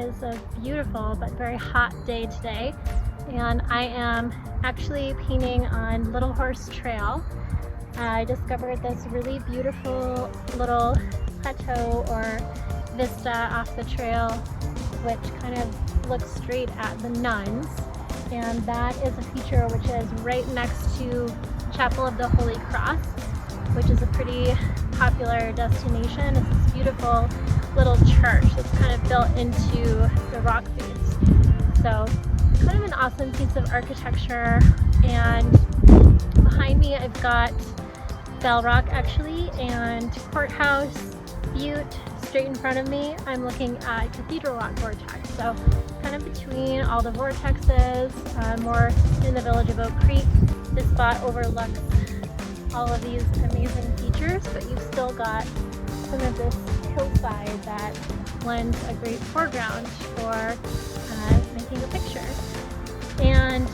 is a beautiful but very hot day today, and I am actually painting on Little Horse Trail. I discovered this really beautiful little plateau or vista off the trail, which kind of looks straight at the Nuns, and that is a feature which is right next to Chapel of the Holy Cross, which is a pretty popular destination. It's this beautiful little church that's kind of built into the rock face. So kind of an awesome piece of architecture. And behind me I've got Bell Rock actually, and Courthouse, Butte. Straight in front of me I'm looking at Cathedral Rock Vortex. So kind of between all the vortexes, more in the village of Oak Creek. This spot overlooks all of these amazing features, but you've still got some of this hillside that lends a great foreground for making a picture. And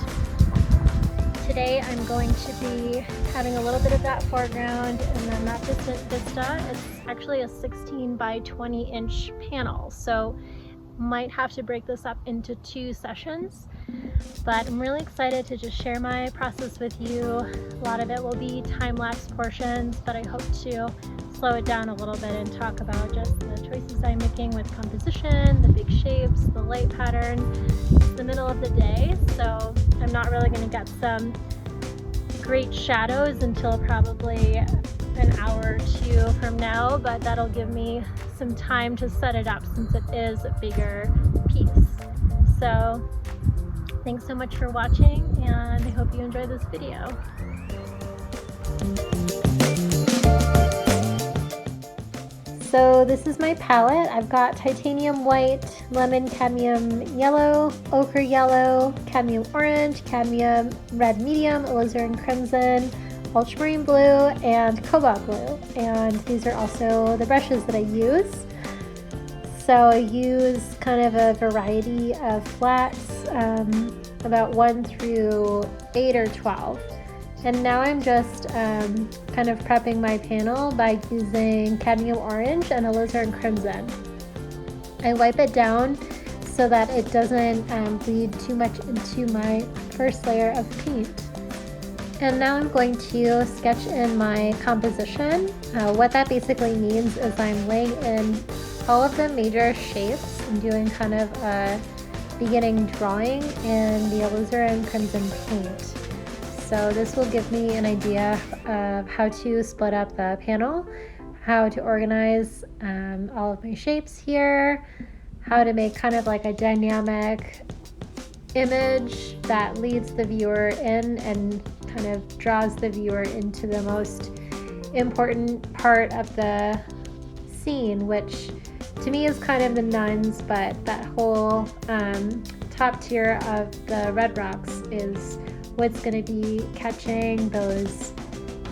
today I'm going to be having a little bit of that foreground, and then that distant vista. It's actually a 16 by 20 inch panel, so might have to break this up into 2 sessions, but I'm really excited to just share my process with you. A lot of it will be time-lapse portions, but I hope to slow it down a little bit and talk about just the choices I'm making with composition, the big shapes, the light pattern. It's the middle of the day, so I'm not really going to get some great shadows until probably an hour or 2 from now, but that'll give me some time to set it up since it is a bigger piece. So thanks so much for watching, and I hope you enjoy this video. So this is my palette. I've got titanium white, lemon cadmium yellow, ochre yellow, cadmium orange, cadmium red medium, alizarin crimson, ultramarine blue, and cobalt blue. And these are also the brushes that I use. So I use kind of a variety of flats, about 1 through 8 or 12. And now I'm just kind of prepping my panel by using cadmium orange and alizarin crimson. I wipe it down so that it doesn't bleed too much into my first layer of paint. And now I'm going to sketch in my composition. What that basically means is I'm laying in all of the major shapes and doing kind of a beginning drawing in the alizarin crimson paint. So this will give me an idea of how to split up the panel, how to organize all of my shapes here, how to make kind of like a dynamic image that leads the viewer in and kind of draws the viewer into the most important part of the scene, which to me is kind of the Nuns, but that whole top tier of the red rocks is what's going to be catching those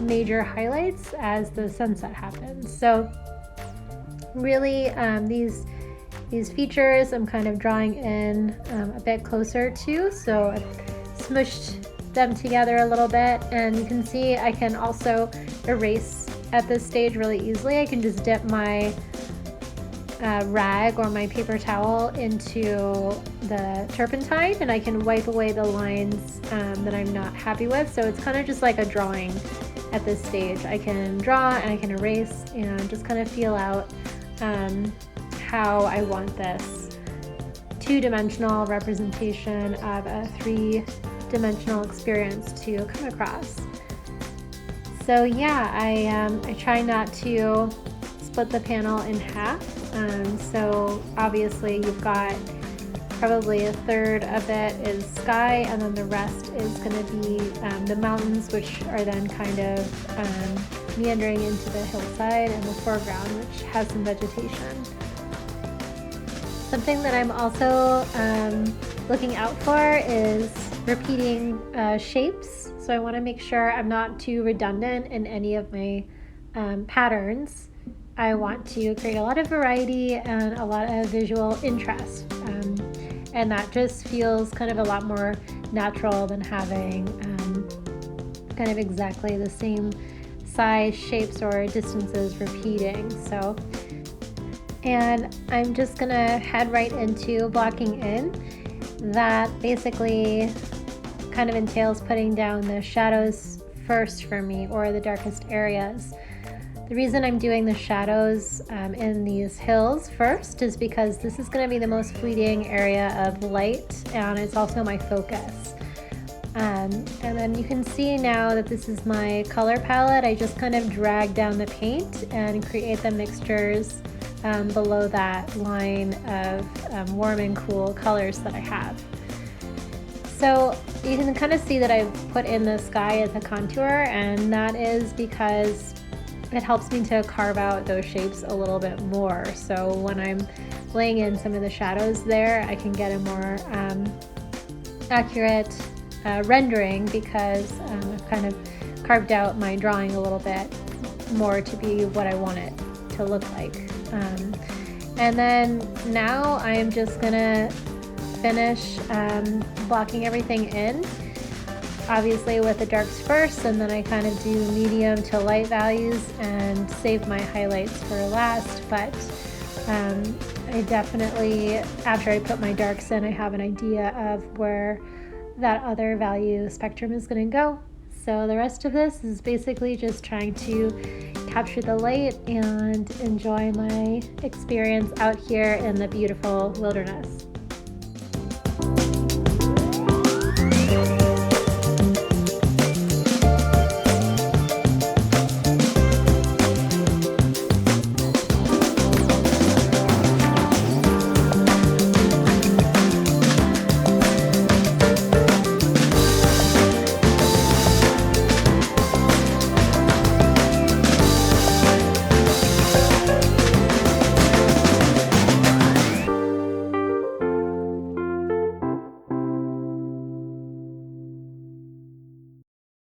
major highlights as the sunset happens. So really these features I'm kind of drawing in a bit closer to, so I've smushed them together a little bit, and you can see I can also erase at this stage really easily. I can just dip my rag or my paper towel into the turpentine, and I can wipe away the lines that I'm not happy with. So it's kind of just like a drawing at this stage. I can draw and I can erase and just kind of feel out how I want this 2-dimensional representation of a 3-dimensional experience to come across. So yeah, I try not to split the panel in half. So obviously you've got probably a third of it is sky, and then the rest is going to be the mountains, which are then kind of meandering into the hillside, and the foreground, which has some vegetation. Something that I'm also looking out for is repeating shapes. So I want to make sure I'm not too redundant in any of my patterns. I want to create a lot of variety and a lot of visual interest. And that just feels kind of a lot more natural than having kind of exactly the same size, shapes, or distances repeating. So And I'm just gonna head right into blocking in. That basically kind of entails putting down the shadows first for me, or the darkest areas. The reason I'm doing the shadows in these hills first is because this is going to be the most fleeting area of light, and it's also my focus. And then you can see now that this is my color palette. I just kind of drag down the paint and create the mixtures below that line of warm and cool colors that I have. So you can kind of see that I've put in the sky as a contour, and that is because it helps me to carve out those shapes a little bit more. So when I'm laying in some of the shadows there, I can get a more accurate rendering, because I've kind of carved out my drawing a little bit more to be what I want it to look like. And then now I'm just gonna finish blocking everything in, obviously with the darks first, and then I kind of do medium to light values and save my highlights for last. But I definitely, after I put my darks in, I have an idea of where that other value spectrum is going to go. So the rest of this is basically just trying to capture the light and enjoy my experience out here in the beautiful wilderness.